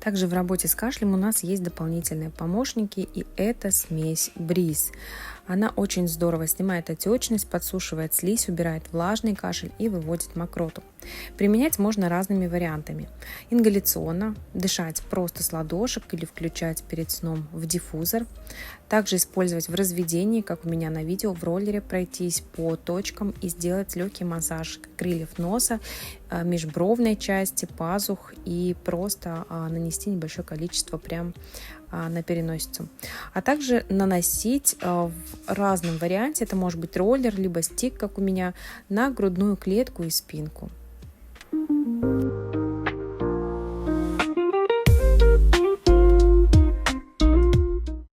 Также в работе с кашлем у нас есть дополнительные помощники, и это смесь Бриз. Она очень здорово снимает отечность, подсушивает слизь, убирает влажный кашель и выводит мокроту. Применять можно разными вариантами. Ингаляционно, дышать просто с ладошек или включать перед сном в диффузор. Также использовать в разведении, как у меня на видео, в роллере пройтись по точкам и сделать легкий массаж крыльев носа, межбровной части, пазух и просто нанести небольшое количество прям на переносицу. А также наносить в разном варианте, это может быть роллер, либо стик, как у меня, на грудную клетку и спинку.